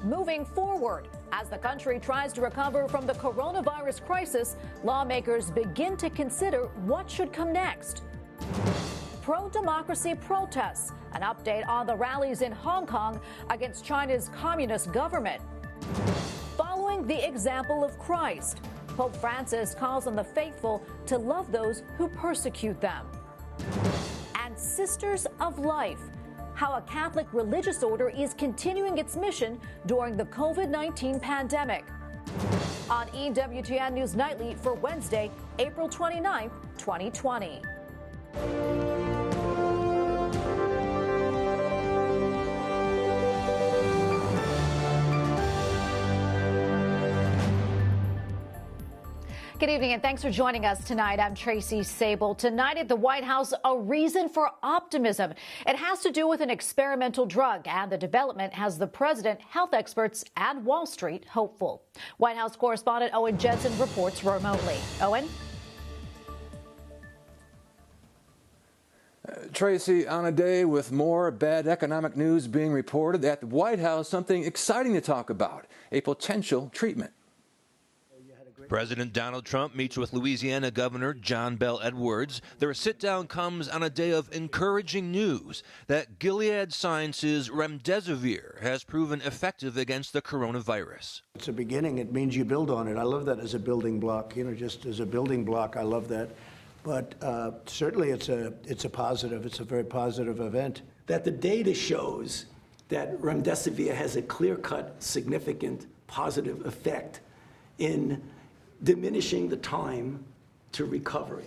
moving forward. As the country tries to recover from the coronavirus crisis, lawmakers begin to consider what should come next. Pro-democracy protests, an update on the rallies in Hong Kong against China's communist government. Following the example of Christ, Pope Francis calls on the faithful to love those who persecute them. And Sisters of Life, how a Catholic religious order is continuing its mission during the COVID-19 pandemic. On EWTN News Nightly for Wednesday, April 29, 2020. Good evening and thanks for joining us tonight. I'm Tracy Sable. Tonight at the White House, a reason for optimism. It has to do with an experimental drug, and the development has the president, health experts, and Wall Street hopeful. White House correspondent Owen Jensen reports remotely. Owen? Tracy, on a day with more bad economic news being reported at the White House, something exciting to talk about, a potential treatment. President Donald Trump meets with Louisiana Governor John Bel Edwards. Their sit-down comes on a day of encouraging news that Gilead Sciences' remdesivir has proven effective against the coronavirus. It's a beginning. It means you build on it. I love that as a building block. Just as a building block, I love that. But certainly it's a positive. It's a very positive event. That the data shows that remdesivir has a clear-cut, significant positive effect in diminishing the time to recovery.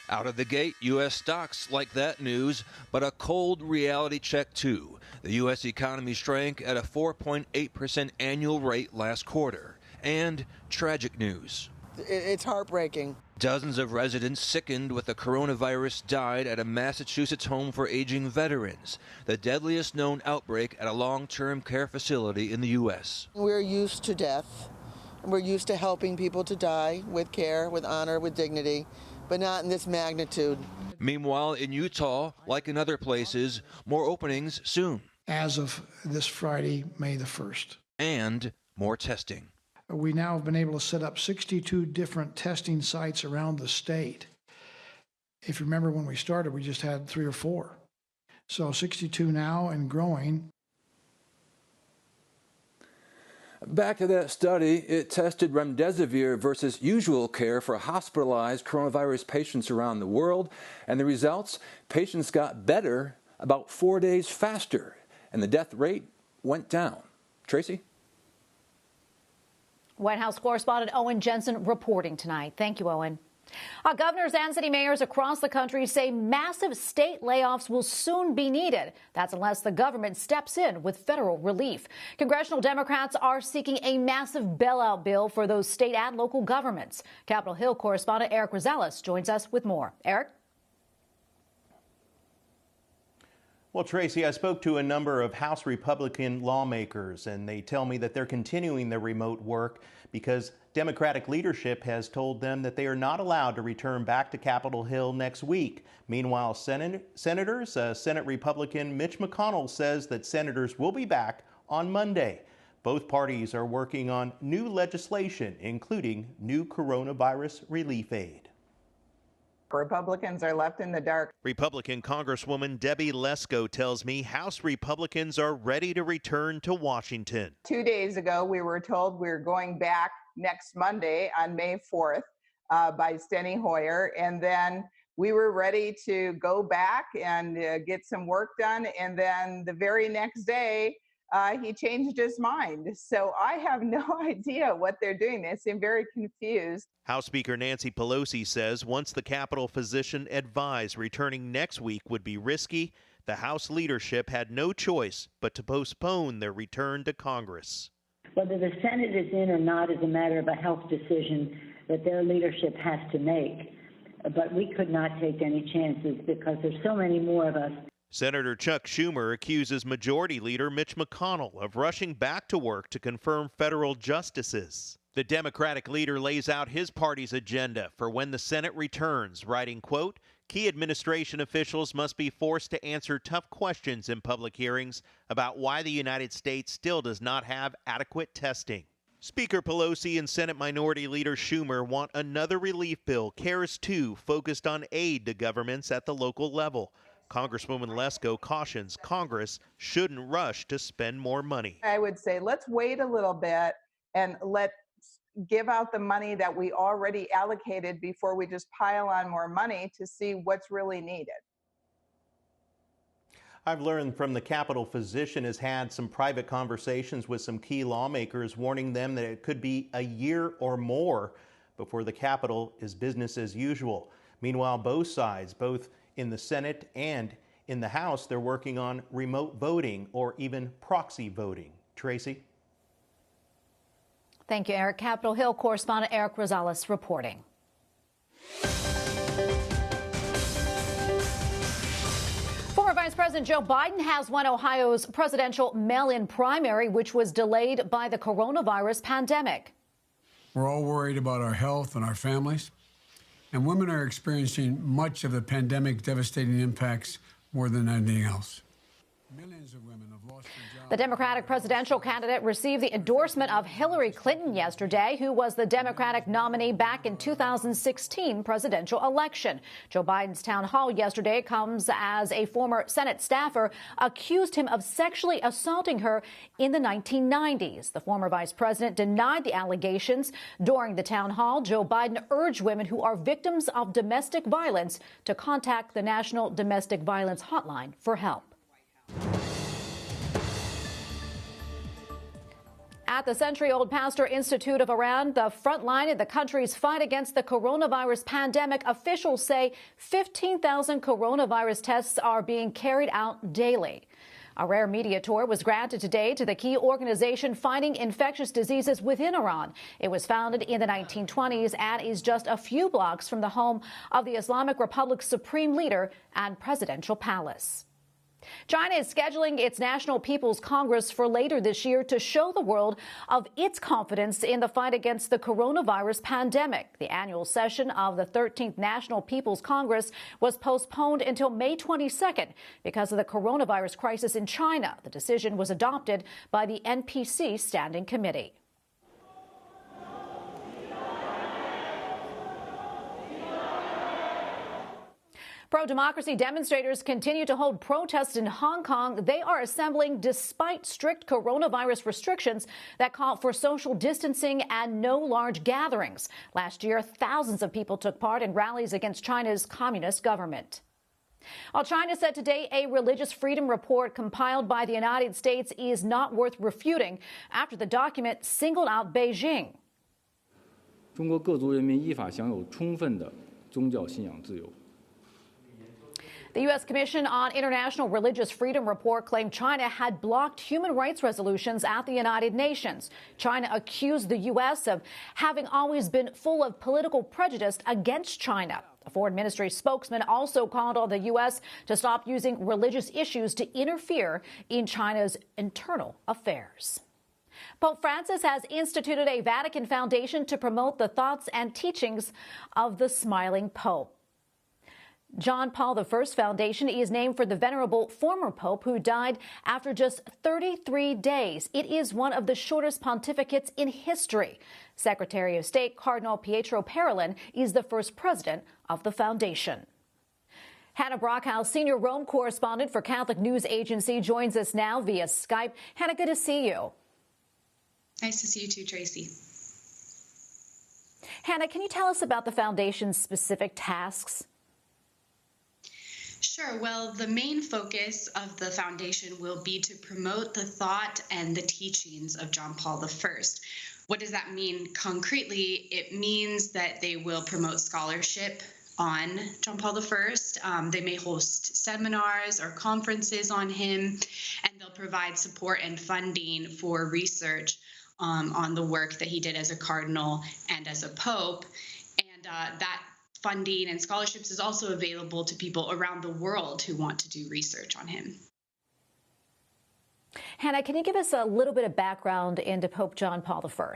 Out of the gate, U.S. stocks like that news, but a cold reality check too. The U.S. economy shrank at a 4.8% annual rate last quarter. And tragic news. It's heartbreaking. Dozens of residents sickened with the coronavirus died at a Massachusetts home for aging veterans, the deadliest known outbreak at a long-term care facility in the U.S. We're used to death. We're used to helping people to die with care, with honor, with dignity, but not in this magnitude. Meanwhile, in Utah, like in other places, more openings soon. As of this Friday, May the 1st. And more testing. We now have been able to set up 62 different testing sites around the state. If you remember when we started, we just had 3 or 4. So 62 now and growing. Back to that study, it tested remdesivir versus usual care for hospitalized coronavirus patients around the world. And the results, patients got better about 4 days faster, and the death rate went down. Tracy? White House correspondent Owen Jensen reporting tonight. Thank you, Owen. Governors and city mayors across the country say massive state layoffs will soon be needed. That's unless the government steps in with federal relief. Congressional Democrats are seeking a massive bailout bill for those state and local governments. Capitol Hill correspondent Eric Rosales joins us with more. Eric? Well, Tracy, I spoke to a number of House Republican lawmakers, and they tell me that they're continuing their remote work because Democratic leadership has told them that they are not allowed to return back to Capitol Hill next week. Meanwhile, Senate Republican Mitch McConnell says that senators will be back on Monday. Both parties are working on new legislation, including new coronavirus relief aid. Republicans are left in the dark. Republican Congresswoman Debbie Lesko tells me House Republicans are ready to return to Washington. 2 days ago, we were told we were going back next Monday on May 4th by Steny Hoyer, and then we were ready to go back and get some work done, and then the very next day, he changed his mind. So I have no idea what they're doing. They seem very confused. House Speaker Nancy Pelosi says once the Capitol physician advised returning next week would be risky, the House leadership had no choice but to postpone their return to Congress. Whether the Senate is in or not is a matter of a health decision that their leadership has to make. But we could not take any chances because there's so many more of us. Senator Chuck Schumer accuses Majority Leader Mitch McConnell of rushing back to work to confirm federal justices. The Democratic leader lays out his party's agenda for when the Senate returns, writing, quote, Key administration officials must be forced to answer tough questions in public hearings about why the United States still does not have adequate testing. Speaker Pelosi and Senate Minority Leader Schumer want another relief bill, CARES 2, focused on aid to governments at the local level. Congresswoman Lesko cautions Congress shouldn't rush to spend more money. I would say let's wait a little bit and let's give out the money that we already allocated before we just pile on more money to see what's really needed. I've learned from the Capitol physician has had some private conversations with some key lawmakers, warning them that it could be a year or more before the Capitol is business as usual. Meanwhile, both sides, both in the Senate and in the House, they're working on remote voting or even proxy voting. Tracy? Thank you, Eric. Capitol Hill correspondent Eric Rosales reporting. Former Vice President Joe Biden has won Ohio's presidential mail-in primary, which was delayed by the coronavirus pandemic. We're all worried about our health and our families, and women are experiencing much of the pandemic's devastating impacts more than anything else. Millions of women have lost their jobs. The Democratic presidential candidate received the endorsement of Hillary Clinton yesterday, who was the Democratic nominee back in 2016 presidential election. Joe Biden's town hall yesterday comes as a former Senate staffer accused him of sexually assaulting her in the 1990s. The former vice president denied the allegations. During the town hall, Joe Biden urged women who are victims of domestic violence to contact the National Domestic Violence Hotline for help. At the century-old Pasteur Institute of Iran, the front line of the country's fight against the coronavirus pandemic, officials say 15,000 coronavirus tests are being carried out daily. A rare media tour was granted today to the key organization fighting infectious diseases within Iran. It was founded in the 1920s and is just a few blocks from the home of the Islamic Republic's supreme leader and presidential palace. China is scheduling its National People's Congress for later this year to show the world of its confidence in the fight against the coronavirus pandemic. The annual session of the 13th National People's Congress was postponed until May 22nd because of the coronavirus crisis in China. The decision was adopted by the NPC Standing Committee. Pro-democracy demonstrators continue to hold protests in Hong Kong. They are assembling despite strict coronavirus restrictions that call for social distancing and no large gatherings. Last year, thousands of people took part in rallies against China's communist government. Well, China said today a religious freedom report compiled by the United States is not worth refuting after the document singled out Beijing. 中国各族人民依法享有充分的宗教信仰自由。 The U.S. Commission on International Religious Freedom report claimed China had blocked human rights resolutions at the United Nations. China accused the U.S. of having always been full of political prejudice against China. A foreign ministry spokesman also called on the U.S. to stop using religious issues to interfere in China's internal affairs. Pope Francis has instituted a Vatican foundation to promote the thoughts and teachings of the smiling Pope. John Paul I's Foundation is named for the venerable former pope who died after just 33 days. It is one of the shortest pontificates in history. Secretary of State Cardinal Pietro Parolin is the first president of the foundation. Hannah Brockhaus, senior Rome correspondent for Catholic News Agency, joins us now via Skype. Hannah, good to see you. Nice to see you too, Tracy. Hannah, can you tell us about the foundation's specific tasks? Sure. Well, the main focus of the foundation will be to promote the thought and the teachings of John Paul I. What does that mean concretely? It means that they will promote scholarship on John Paul I. They may host seminars or conferences on him, and they'll provide support and funding for research on the work that he did as a cardinal and as a pope. And that funding and scholarships is also available to people around the world who want to do research on him. Hannah, can you give us a little bit of background into Pope John Paul I?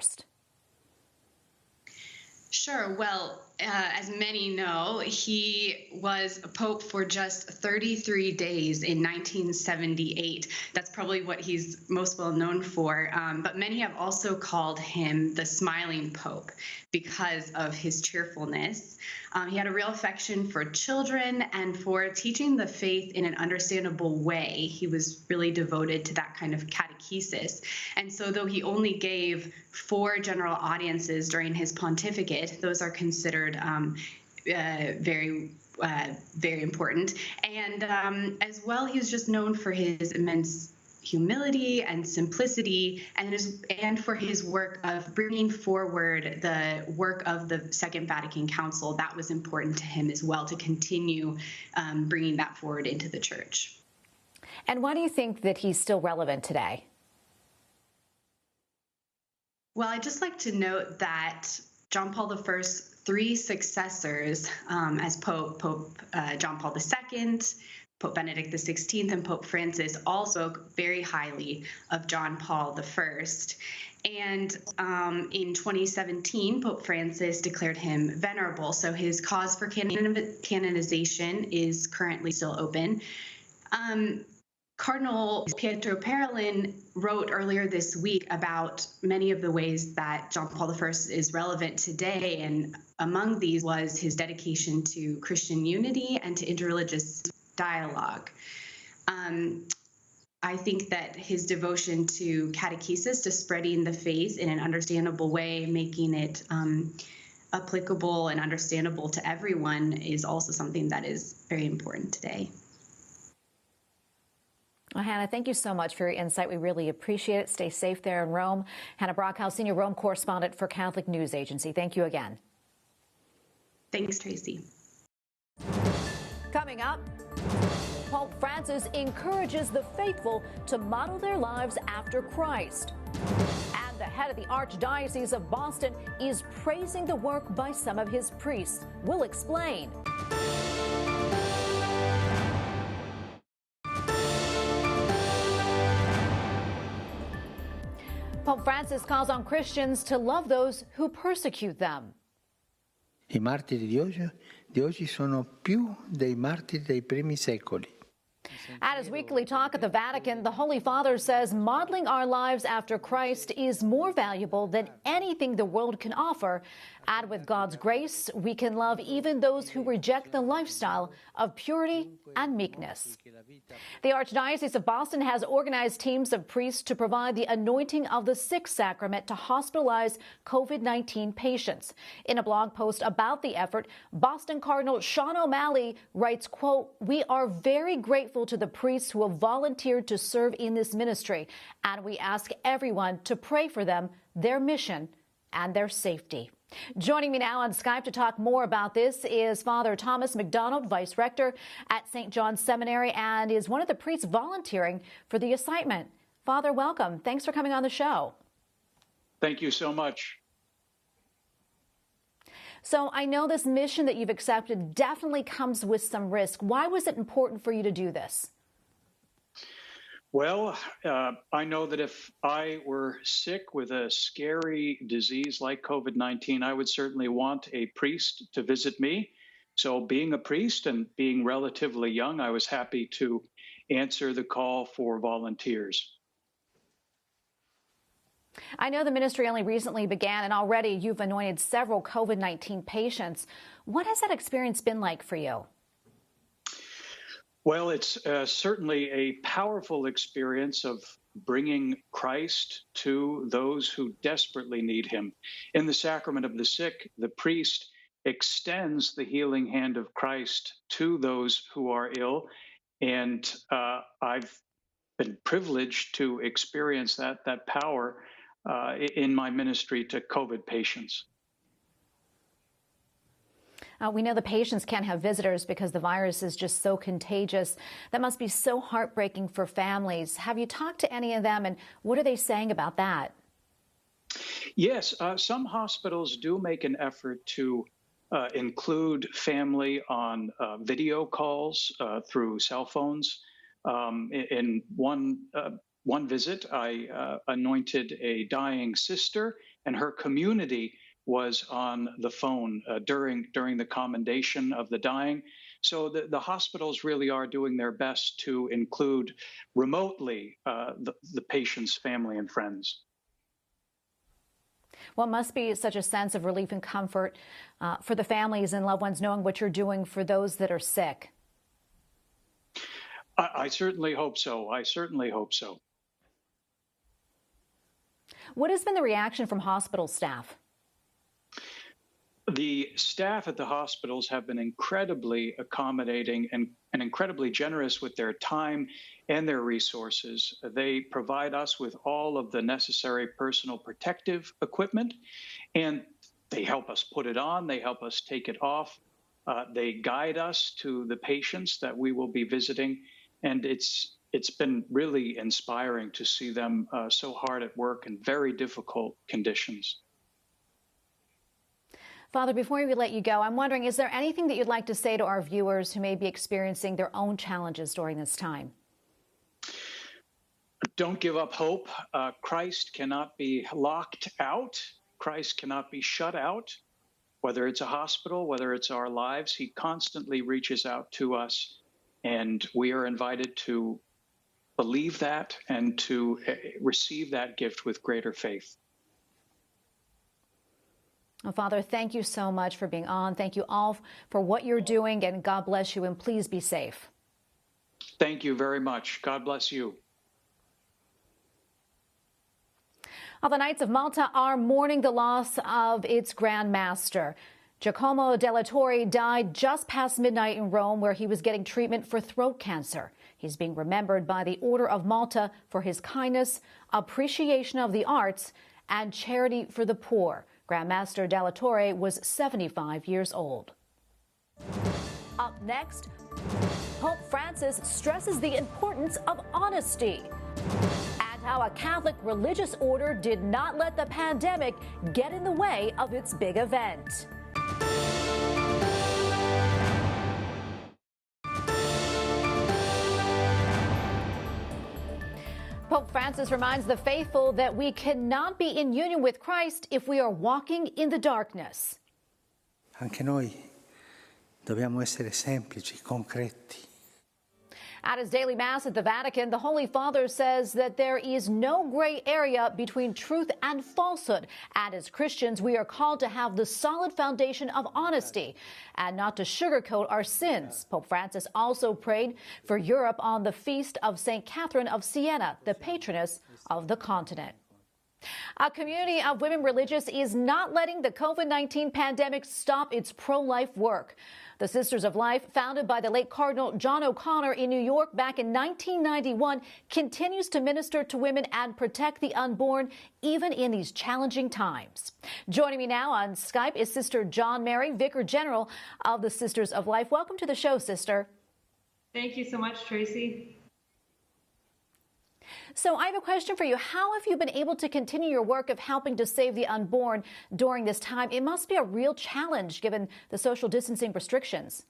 Sure. Well, as many know, he was a pope for just 33 days in 1978. That's probably what he's most well known for. But many have also called him the smiling pope because of his cheerfulness. He had a real affection for children and for teaching the faith in an understandable way. He was really devoted to that kind of catechesis. And so though he only gave 4 general audiences during his pontificate, those are considered very important. And as well, he was just known for his immense humility and simplicity, and for his work of bringing forward the work of the Second Vatican Council. That was important to him as well, to continue bringing that forward into the church. And why do you think that he's still relevant today? Well, I'd just like to note that John Paul I's 3 successors as Pope John Paul II, Pope Benedict XVI, and Pope Francis all spoke very highly of John Paul I. And in 2017, Pope Francis declared him venerable. So his cause for canonization is currently still open. Cardinal Pietro Parolin wrote earlier this week about many of the ways that John Paul I is relevant today, and among these was his dedication to Christian unity and to interreligious dialogue. I think that his devotion to catechesis, to spreading the faith in an understandable way, making it applicable and understandable to everyone, is also something that is very important today. Well, Hannah, thank you so much for your insight. We really appreciate it. Stay safe there in Rome. Hannah Brockhaus, Senior Rome Correspondent for Catholic News Agency. Thank you again. Thanks, Tracy. Coming up, Pope Francis encourages the faithful to model their lives after Christ. And the head of the Archdiocese of Boston is praising the work by some of his priests. We'll explain. Pope Francis calls on Christians to love those who persecute them. I martiri di oggi sono più dei martiri dei primi secoli. At his weekly talk at the Vatican, the Holy Father says modeling our lives after Christ is more valuable than anything the world can offer. And with God's grace, we can love even those who reject the lifestyle of purity and meekness. The Archdiocese of Boston has organized teams of priests to provide the anointing of the sixth sacrament to hospitalized COVID-19 patients. In a blog post about the effort, Boston Cardinal Sean O'Malley writes, quote, "We are very grateful to the priests who have volunteered to serve in this ministry, and we ask everyone to pray for them, their mission, and their safety." Joining me now on Skype to talk more about this is Father Thomas Macdonald, Vice Rector at St. John's Seminary, and is one of the priests volunteering for the assignment. Father, welcome. Thanks for coming on the show. Thank you so much. So I know this mission that you've accepted definitely comes with some risk. Why was it important for you to do this? Well, I know that if I were sick with a scary disease like COVID-19, I would certainly want a priest to visit me. So being a priest and being relatively young, I was happy to answer the call for volunteers. I know the ministry only recently began, and already you've anointed several COVID-19 patients. What has that experience been like for you? Well, it's certainly a powerful experience of bringing Christ to those who desperately need him. In the Sacrament of the Sick, the priest extends the healing hand of Christ to those who are ill, and I've been privileged to experience that power in my ministry to COVID patients. We know the patients can't have visitors because the virus is just so contagious. That must be so heartbreaking for families. Have you talked to any of them, and what are they saying about that? Yes, some hospitals do make an effort to include family on video calls through cell phones. In one visit, I anointed a dying sister, and her community was on the phone during the commendation of the dying. So the hospitals really are doing their best to include remotely the patient's family and friends. Well, it must be such a sense of relief and comfort for the families and loved ones knowing what you're doing for those that are sick. I certainly hope so. I certainly hope so. What has been the reaction from hospital staff? The staff at the hospitals have been incredibly accommodating and incredibly generous with their time and their resources. They provide us with all of the necessary personal protective equipment, and they help us put it on. They help us take it off. They guide us to the patients that we will be visiting, and it's been really inspiring to see them so hard at work in very difficult conditions. Father, before we let you go, I'm wondering, is there anything that you'd like to say to our viewers who may be experiencing their own challenges during this time? Don't give up hope. Christ cannot be locked out. Christ cannot be shut out. Whether it's a hospital, whether it's our lives, he constantly reaches out to us, and we are invited to believe that and to receive that gift with greater faith. Well, Father, thank you so much for being on. Thank you all for what you're doing, and God bless you, and please be safe. Thank you very much. God bless you. Well, the Knights of Malta are mourning the loss of its Grand Master. Giacomo Della Torre died just past midnight in Rome, where he was getting treatment for throat cancer. He's being remembered by the Order of Malta for his kindness, appreciation of the arts, and charity for the poor. Grandmaster Della Torre was 75 years old. Up next, Pope Francis stresses the importance of honesty and how a Catholic religious order did not let the pandemic get in the way of its big event. Pope Francis reminds the faithful that we cannot be in union with Christ if we are walking in the darkness. Anche noi dobbiamo essere semplici, concreti. At his daily mass at the Vatican, the Holy Father says that there is no gray area between truth and falsehood. And as Christians, we are called to have the solid foundation of honesty and not to sugarcoat our sins. Pope Francis also prayed for Europe on the feast of St. Catherine of Siena, the patroness of the continent. A community of women religious is not letting the COVID-19 pandemic stop its pro-life work. The Sisters of Life, founded by the late Cardinal John O'Connor in New York back in 1991, continues to minister to women and protect the unborn, even in these challenging times. Joining me now on Skype is Sister John Mary, Vicar General of the Sisters of Life. Welcome to the show, Sister. Thank you so much, Tracy. So I have a question for you. How have you been able to continue your work of helping to save the unborn during this time? It must be a real challenge given the social distancing restrictions.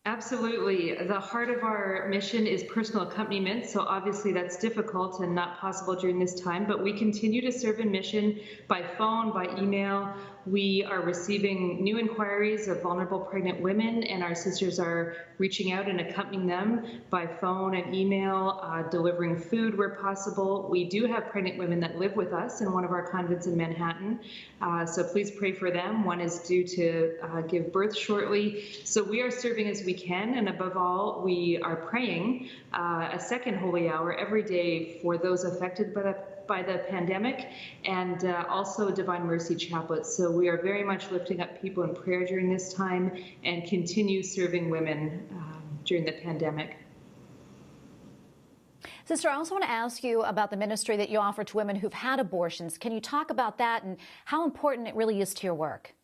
Absolutely. The heart of our mission is personal accompaniment, so obviously that's difficult and not possible during this time, but we continue to serve in mission by phone, by email. We are receiving new inquiries of vulnerable pregnant women, and our sisters are reaching out and accompanying them by phone and email, delivering food where possible. We do have pregnant women that live with us in one of our convents in Manhattan, so please pray for them. One is due to give birth shortly. So we are serving as we can, and above all, we are praying a second holy hour every day for those affected by the pandemic, and also Divine Mercy Chaplets. So we are very much lifting up people in prayer during this time and continue serving women during the pandemic. Sister, I also want to ask you about the ministry that you offer to women who've had abortions. Can you talk about that and how important it really is to your work?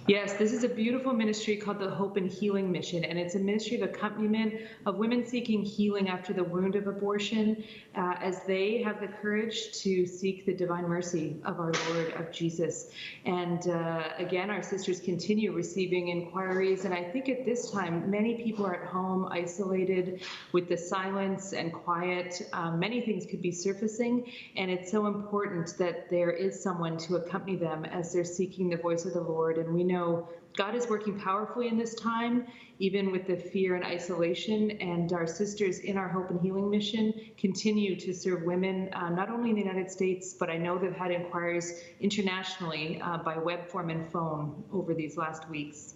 Yes, this is a beautiful ministry called the Hope and Healing Mission, and it's a ministry of accompaniment of women seeking healing after the wound of abortion, as they have the courage to seek the divine mercy of our Lord, of Jesus. And again, our sisters continue receiving inquiries, and I think at this time, many people are at home, isolated, with the silence and quiet. Many things could be surfacing, and it's so important that there is someone to accompany them as they're seeking the voice of the Lord. And we know God is working powerfully in this time, even with the fear and isolation. And our sisters in our Hope and Healing Mission continue to serve women, not only in the United States, but I know they've had inquiries internationally by web form and phone over these last weeks.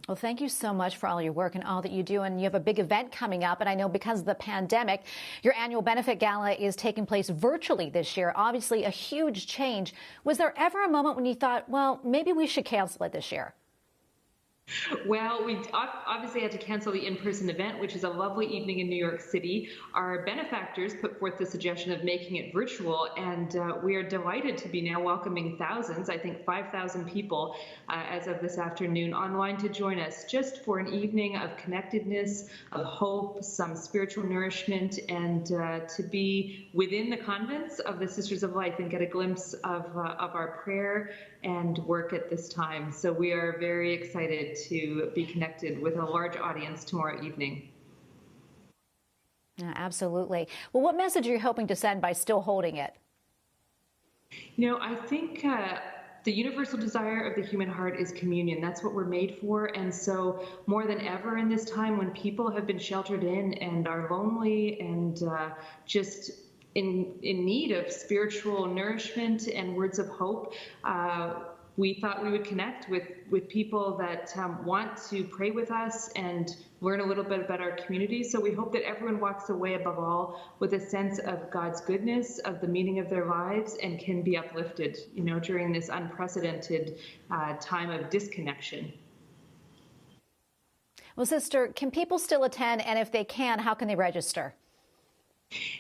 Well, thank you so much for all your work and all that you do. And you have a big event coming up. And I know because of the pandemic, your annual benefit gala is taking place virtually this year. Obviously, a huge change. Was there ever a moment when you thought, well, maybe we should cancel it this year? Well, we obviously had to cancel the in-person event, which is a lovely evening in New York City. Our benefactors put forth the suggestion of making it virtual, and we are delighted to be now welcoming thousands, I think 5,000 people as of this afternoon online to join us just for an evening of connectedness, of hope, some spiritual nourishment, and to be within the convents of the Sisters of Life and get a glimpse of our prayer and work at this time. So we are very excited to be connected with a large audience tomorrow evening. Yeah, absolutely. Well, what message are you hoping to send by still holding it? You know, I think the universal desire of the human heart is communion. That's what we're made for. And so more than ever in this time when people have been sheltered in and are lonely and just in need of spiritual nourishment and words of hope, we thought we would connect with people that want to pray with us and learn a little bit about our community. So we hope that everyone walks away above all with a sense of God's goodness, of the meaning of their lives, and can be uplifted, you know, during this unprecedented time of disconnection. Well, Sister, can people still attend? And if they can, how can they register?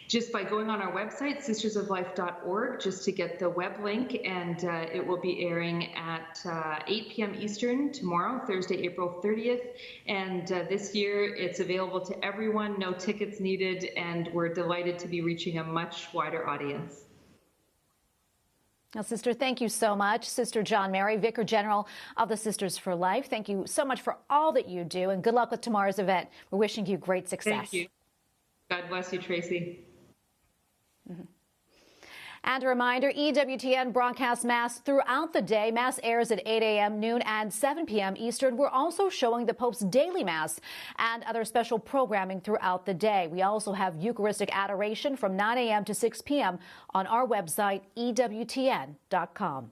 Just by going on our website, sistersoflife.org, just to get the web link, and it will be airing at 8 p.m. Eastern tomorrow, Thursday, April 30th. And this year, it's available to everyone, no tickets needed, and we're delighted to be reaching a much wider audience. Well, Sister, thank you so much. Sister John Mary, Vicar General of the Sisters for Life, thank you so much for all that you do, and good luck with tomorrow's event. We're wishing you great success. Thank you. God bless you, Tracy. Mm-hmm. And a reminder, EWTN broadcasts Mass throughout the day. Mass airs at 8 a.m., noon, and 7 p.m. Eastern. We're also showing the Pope's daily Mass and other special programming throughout the day. We also have Eucharistic adoration from 9 a.m. to 6 p.m. on our website, EWTN.com.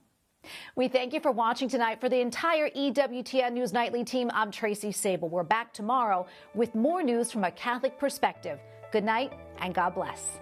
We thank you for watching tonight. For the entire EWTN News Nightly team, I'm Tracy Sable. We're back tomorrow with more news from a Catholic perspective. Good night and God bless.